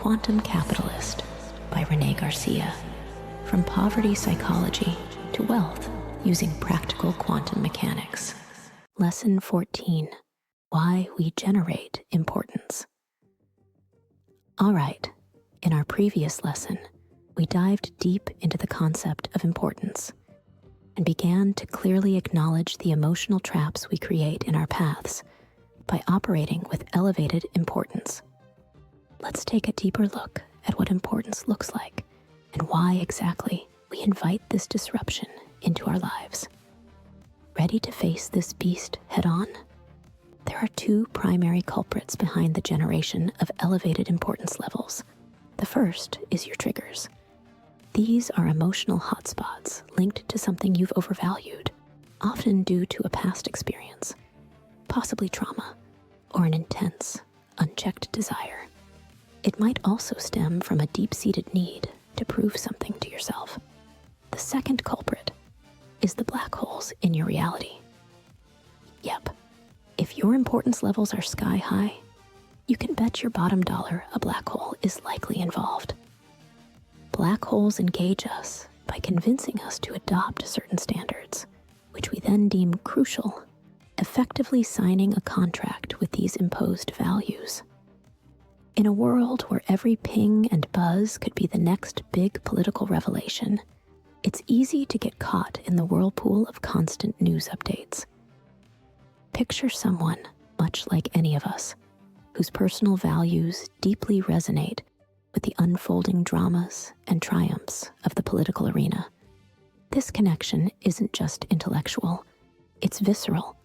Quantum Capitalist by Renee Garcia. From poverty psychology to wealth using practical quantum mechanics. Lesson 14, Why We Generate Importance. All right, in our previous lesson, we dived deep into the concept of importance and began to clearly acknowledge the emotional traps we create in our paths by operating with elevated importance. Let's take a deeper look at what importance looks like and why exactly we invite this disruption into our lives. Ready to face this beast head on? There are two primary culprits behind the generation of elevated importance levels. The first is your triggers. These are emotional hotspots linked to something you've overvalued, often due to a past experience, possibly trauma, or an intense, unchecked desire. It might also stem from a deep-seated need to prove something to yourself. The second culprit is the black holes in your reality. Yep, if your importance levels are sky high, you can bet your bottom dollar a black hole is likely involved. Black holes engage us by convincing us to adopt certain standards, which we then deem crucial, effectively signing a contract with these imposed values. In a world where every ping and buzz could be the next big political revelation, it's easy to get caught in the whirlpool of constant news updates. Picture someone, much like any of us, whose personal values deeply resonate with the unfolding dramas and triumphs of the political arena. This connection isn't just intellectual, it's visceral,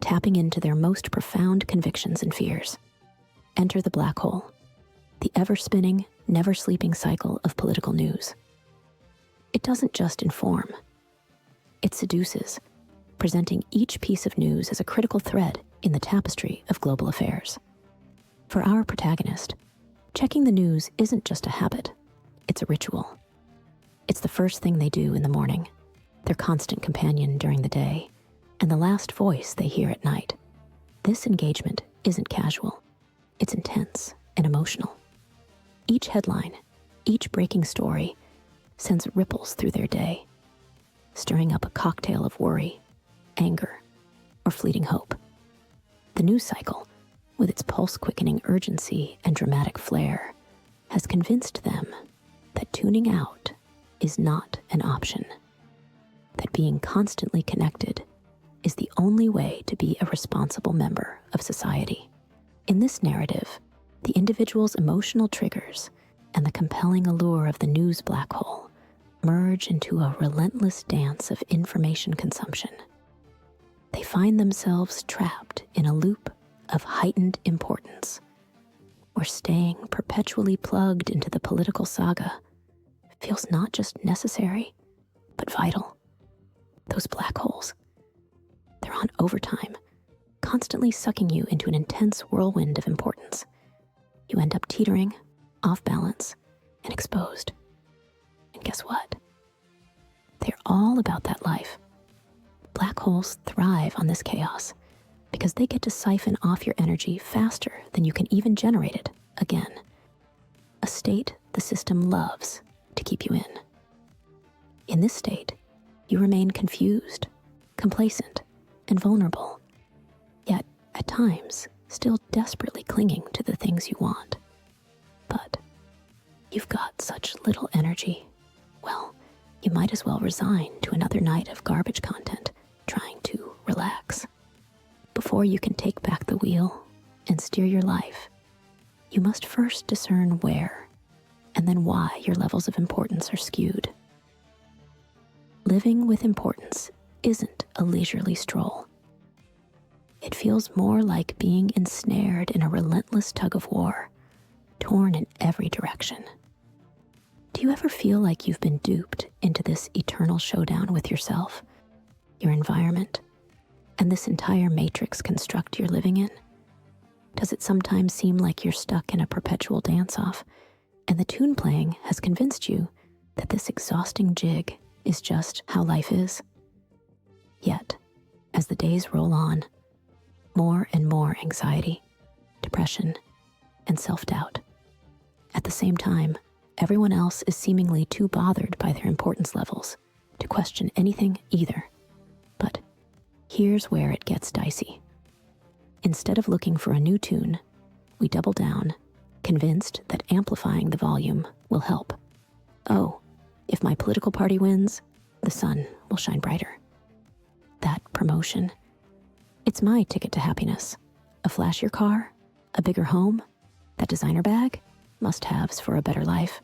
tapping into their most profound convictions and fears. Enter the black hole, the ever-spinning, never-sleeping cycle of political news. It doesn't just inform, it seduces, presenting each piece of news as a critical thread in the tapestry of global affairs. For our protagonist, checking the news isn't just a habit, it's a ritual. It's the first thing they do in the morning, their constant companion during the day, and the last voice they hear at night. This engagement isn't casual. It's intense and emotional. Each headline, each breaking story sends ripples through their day, stirring up a cocktail of worry, anger, or fleeting hope. The news cycle, with its pulse-quickening urgency and dramatic flair, has convinced them that tuning out is not an option, that being constantly connected is the only way to be a responsible member of society. In this narrative, the individual's emotional triggers and the compelling allure of the news black hole merge into a relentless dance of information consumption. They find themselves trapped in a loop of heightened importance, where staying perpetually plugged into the political saga feels not just necessary, but vital. Those black holes, they're on overtime, constantly sucking you into an intense whirlwind of importance. You end up teetering, off balance, and exposed. And guess what? They're all about that life. Black holes thrive on this chaos because they get to siphon off your energy faster than you can even generate it again. A state the system loves to keep you in. In this state, you remain confused, complacent, and vulnerable, yet at times still desperately clinging to the things you want. But you've got such little energy. Well, you might as well resign to another night of garbage content trying to relax. Before you can take back the wheel and steer your life, you must first discern where and then why your levels of importance are skewed. Living with importance isn't a leisurely stroll. It feels more like being ensnared in a relentless tug of war, torn in every direction. Do you ever feel like you've been duped into this eternal showdown with yourself, your environment, and this entire matrix construct you're living in? Does it sometimes seem like you're stuck in a perpetual dance-off, and the tune playing has convinced you that this exhausting jig is just how life is? Yet, as the days roll on, more and more anxiety, depression, and self-doubt. At the same time, everyone else is seemingly too bothered by their importance levels to question anything either. But here's where it gets dicey. Instead of looking for a new tune, we double down, convinced that amplifying the volume will help. Oh, if my political party wins, the sun will shine brighter. That promotion, it's my ticket to happiness. A flashier car, a bigger home, that designer bag, must-haves for a better life.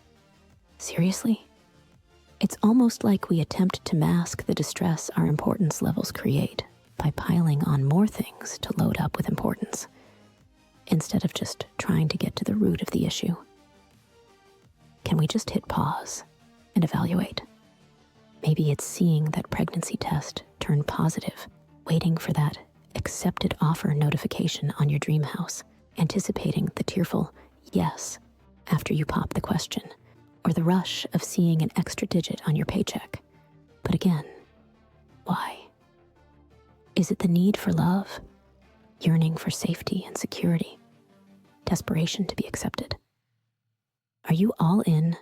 Seriously? It's almost like we attempt to mask the distress our importance levels create by piling on more things to load up with importance, instead of just trying to get to the root of the issue. Can we just hit pause and evaluate? Maybe it's seeing that pregnancy test turn positive, waiting for that accepted offer notification on your dream house, anticipating the tearful yes after you pop the question, or the rush of seeing an extra digit on your paycheck. But again, why? Is it the need for love, yearning for safety and security, desperation to be accepted? Are you all in,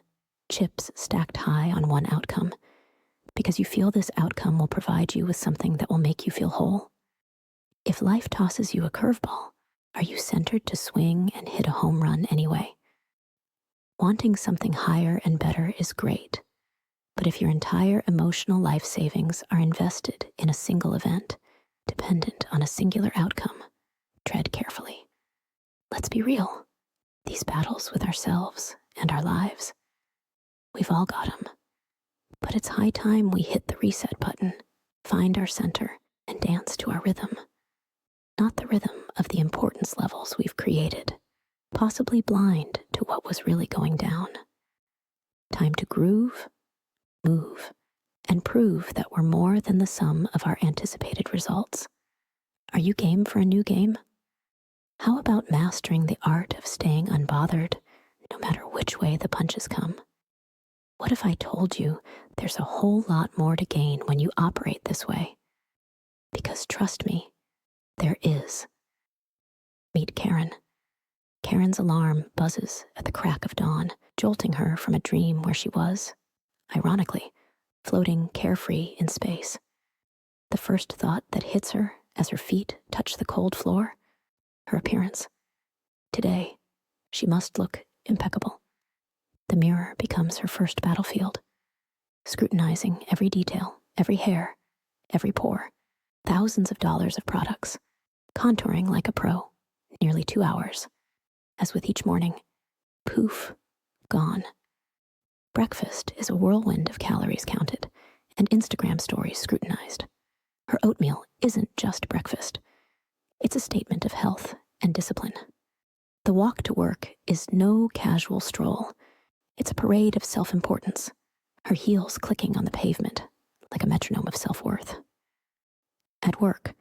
chips stacked high on one outcome, because you feel this outcome will provide you with something that will make you feel whole? If life tosses you a curveball, are you centered to swing and hit a home run anyway? Wanting something higher and better is great, but if your entire emotional life savings are invested in a single event, dependent on a singular outcome, tread carefully. Let's be real. These battles with ourselves and our lives, we've all got them. But it's high time we hit the reset button, find our center, and dance to our rhythm. Not the rhythm of the importance levels we've created, possibly blind to what was really going down. Time to groove, move, and prove that we're more than the sum of our anticipated results. Are you game for a new game? How about mastering the art of staying unbothered, no matter which way the punches come? What if I told you there's a whole lot more to gain when you operate this way? Because trust me, there is. Meet Karen. Karen's alarm buzzes at the crack of dawn, jolting her from a dream where she was, ironically, floating carefree in space. The first thought that hits her as her feet touch the cold floor, her appearance. Today, she must look impeccable. The mirror becomes her first battlefield, scrutinizing every detail, every hair, every pore, thousands of dollars of products, contouring like a pro, nearly 2 hours. As with each morning, poof, gone. Breakfast is a whirlwind of calories counted and Instagram stories scrutinized. Her oatmeal isn't just breakfast. It's a statement of health and discipline. The walk to work is no casual stroll. It's a parade of self-importance, her heels clicking on the pavement like a metronome of self-worth. At work,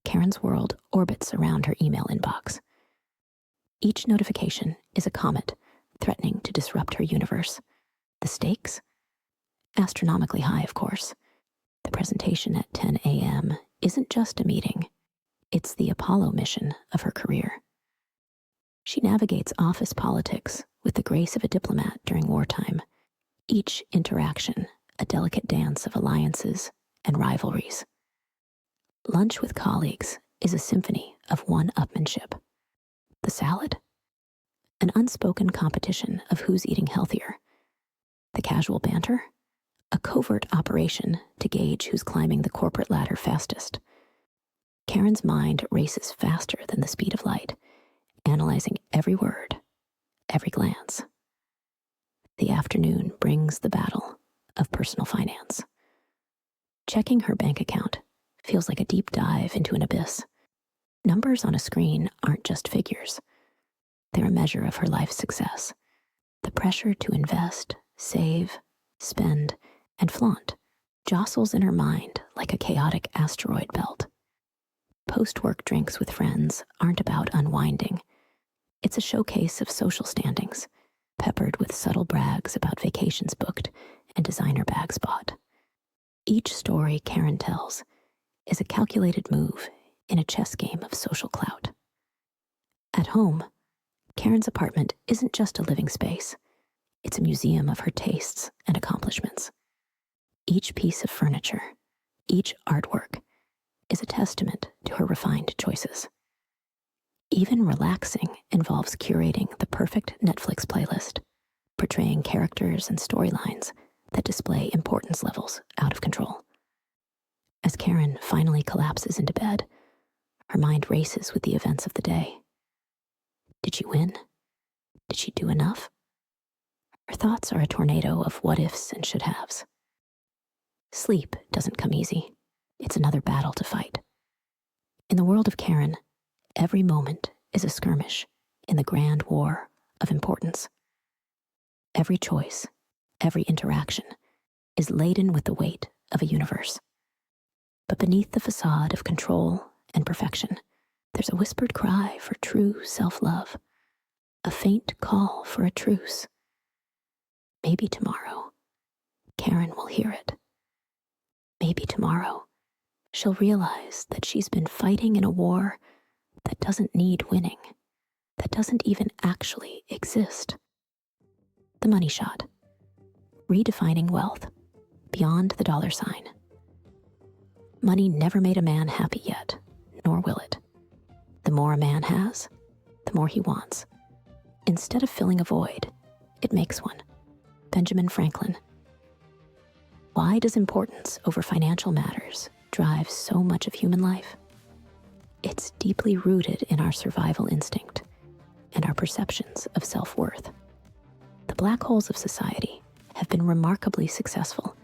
Karen's world orbits around her email inbox. Each notification is a comet threatening to disrupt her universe. The stakes? Astronomically high, of course. The presentation at 10 a.m. isn't just a meeting. It's the Apollo mission of her career. She navigates office politics with the grace of a diplomat during wartime. Each interaction, a delicate dance of alliances and rivalries. Lunch with colleagues is a symphony of one-upmanship. The salad? An unspoken competition of who's eating healthier. The casual banter? A covert operation to gauge who's climbing the corporate ladder fastest. Karen's mind races faster than the speed of light, analyzing every word, every glance. The afternoon brings the battle of personal finance. Checking her bank account feels like a deep dive into an abyss. Numbers on a screen aren't just figures. They're a measure of her life's success. The pressure to invest, save, spend, and flaunt jostles in her mind like a chaotic asteroid belt. Post-work drinks with friends aren't about unwinding. It's a showcase of social standings, peppered with subtle brags about vacations booked and designer bags bought. Each story Karen tells is a calculated move in a chess game of social clout. At home, Karen's apartment isn't just a living space. It's a museum of her tastes and accomplishments. Each piece of furniture, each artwork, is a testament to her refined choices. Even relaxing involves curating the perfect Netflix playlist, portraying characters and storylines that display importance levels out of control. As Karen finally collapses into bed, her mind races with the events of the day. Did she win? Did she do enough? Her thoughts are a tornado of what-ifs and should-haves. Sleep doesn't come easy. It's another battle to fight. In the world of Karen, every moment is a skirmish in the grand war of importance. Every choice, every interaction is laden with the weight of a universe. But beneath the facade of control and perfection, there's a whispered cry for true self-love, a faint call for a truce. Maybe tomorrow, Karen will hear it. Maybe tomorrow, she'll realize that she's been fighting in a war that doesn't need winning, that doesn't even actually exist. The money shot, redefining wealth beyond the dollar sign. Money never made a man happy yet, nor will it. The more a man has, the more he wants. Instead of filling a void, it makes one. Benjamin Franklin. Why does importance over financial matters drive so much of human life? It's deeply rooted in our survival instinct and our perceptions of self-worth. The black holes of society have been remarkably successful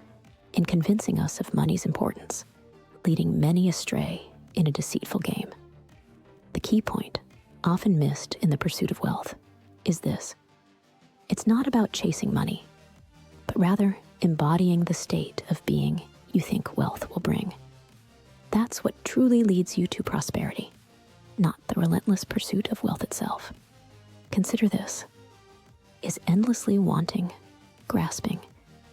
in convincing us of money's importance, leading many astray in a deceitful game. The key point, often missed in the pursuit of wealth, is this. It's not about chasing money, but rather embodying the state of being you think wealth will bring. That's what truly leads you to prosperity, not the relentless pursuit of wealth itself. Consider this. Is endlessly wanting, grasping,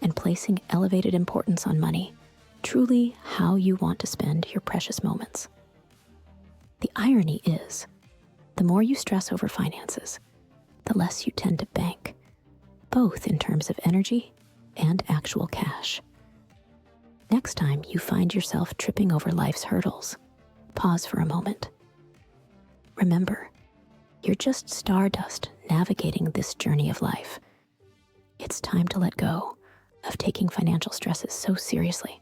and placing elevated importance on money truly how you want to spend your precious moments? The irony is, the more you stress over finances, the less you tend to bank, both in terms of energy and actual cash. Next time you find yourself tripping over life's hurdles, pause for a moment. Remember, you're just stardust navigating this journey of life. It's time to let go of taking financial stresses so seriously.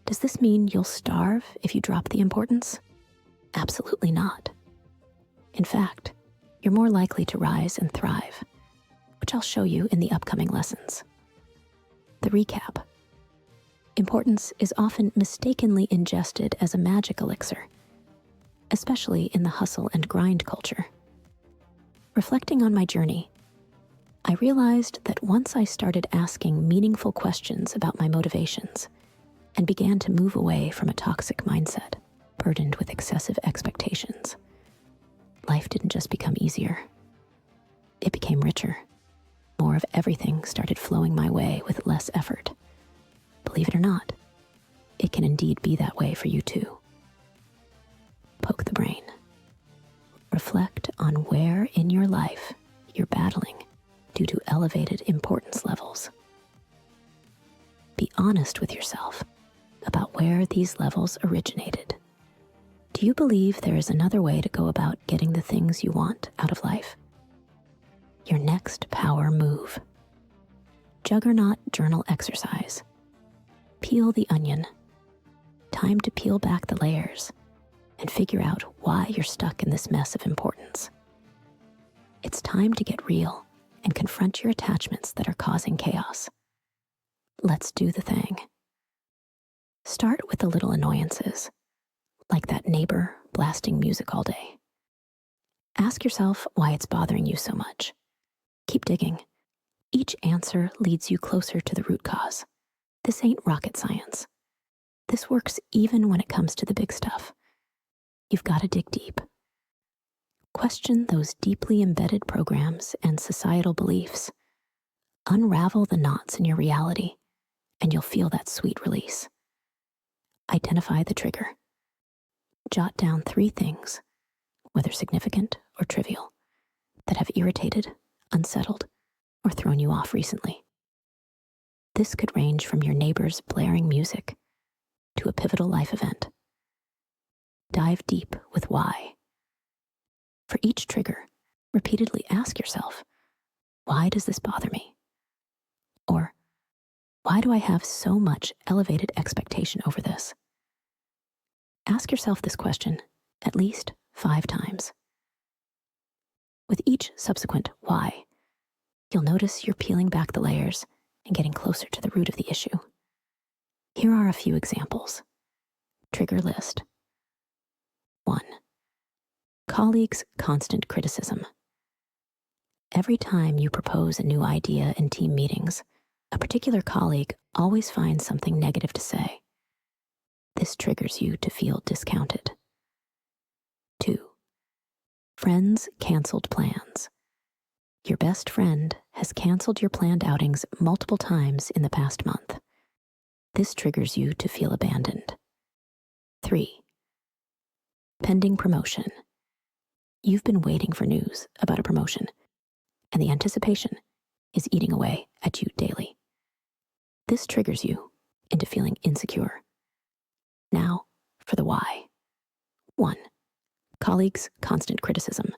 Does this mean you'll starve if you drop the importance? Absolutely not. In fact, you're more likely to rise and thrive, which I'll show you in the upcoming lessons. The recap. Importance is often mistakenly ingested as a magic elixir, especially in the hustle and grind culture. Reflecting on my journey, I realized that once I started asking meaningful questions about my motivations and began to move away from a toxic mindset burdened with excessive expectations, life didn't just become easier. It became richer. More of everything started flowing my way with less effort. Believe it or not, it can indeed be that way for you too. Poke the brain. Reflect on where in your life you're battling due to elevated importance levels. Be honest with yourself about where these levels originated. Do you believe there is another way to go about getting the things you want out of life? Your next power move. Juggernaut journal exercise. Peel the onion. Time to peel back the layers and figure out why you're stuck in this mess of importance. It's time to get real and confront your attachments that are causing chaos. Let's do the thing. Start with the little annoyances, like that neighbor blasting music all day. Ask yourself why it's bothering you so much. Keep digging. Each answer leads you closer to the root cause. This ain't rocket science. This works even when it comes to the big stuff. You've got to dig deep. Question those deeply embedded programs and societal beliefs. Unravel the knots in your reality, and you'll feel that sweet release. Identify the trigger. Jot down 3 things, whether significant or trivial, that have irritated, unsettled, or thrown you off recently. This could range from your neighbor's blaring music to a pivotal life event. Dive deep with why. For each trigger, repeatedly ask yourself, why does this bother me? Or, why do I have so much elevated expectation over this? Ask yourself this question at least 5 times. With each subsequent why, you'll notice you're peeling back the layers and getting closer to the root of the issue. Here are a few examples. Trigger list. 1. Colleagues' constant criticism. Every time you propose a new idea in team meetings, a particular colleague always finds something negative to say. This triggers you to feel discounted. 2. Friends' canceled plans. Your best friend has canceled your planned outings multiple times in the past month. This triggers you to feel abandoned. 3. Pending promotion. You've been waiting for news about a promotion, and the anticipation is eating away at you daily. This triggers you into feeling insecure. Now, for the why. 1. Colleagues' constant criticism.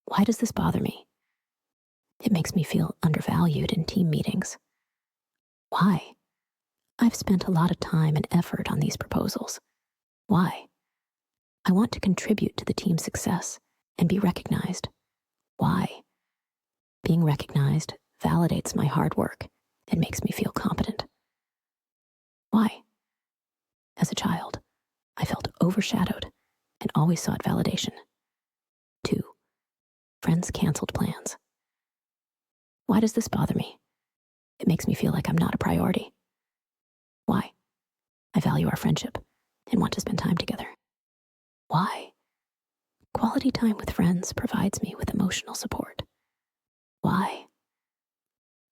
Why does this bother me? It makes me feel undervalued in team meetings. Why? I've spent a lot of time and effort on these proposals. Why? I want to contribute to the team's success and be recognized. Why? Being recognized validates my hard work and makes me feel competent. Why? As a child, I felt overshadowed and always sought validation. 2. Friends' canceled plans. Why does this bother me? It makes me feel like I'm not a priority. Why? I value our friendship and want to spend time together. Why? Quality time with friends provides me with emotional support. Why?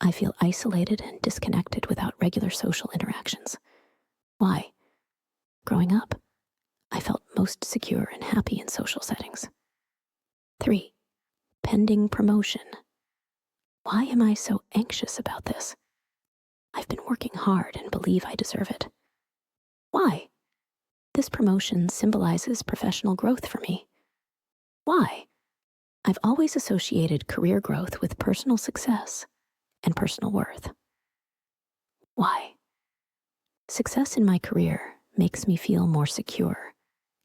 I feel isolated and disconnected without regular social interactions. Why? Growing up, I felt most secure and happy in social settings. 3. Pending promotion. Why am I so anxious about this? I've been working hard and believe I deserve it. Why? This promotion symbolizes professional growth for me. Why? I've always associated career growth with personal success and personal worth. Why? Success in my career makes me feel more secure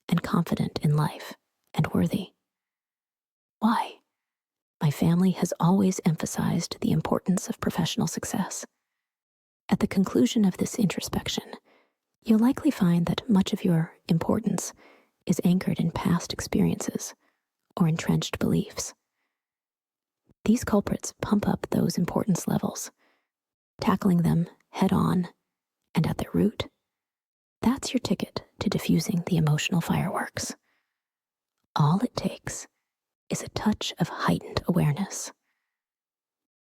and confident in life and worthy. Why? My family has always emphasized the importance of professional success. At the conclusion of this introspection, you'll likely find that much of your importance is anchored in past experiences or entrenched beliefs. These culprits pump up those importance levels, tackling them head on and at their root. That's your ticket to diffusing the emotional fireworks. All it takes is a touch of heightened awareness.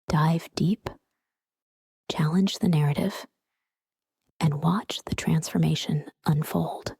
Dive deep, challenge the narrative, and watch the transformation unfold.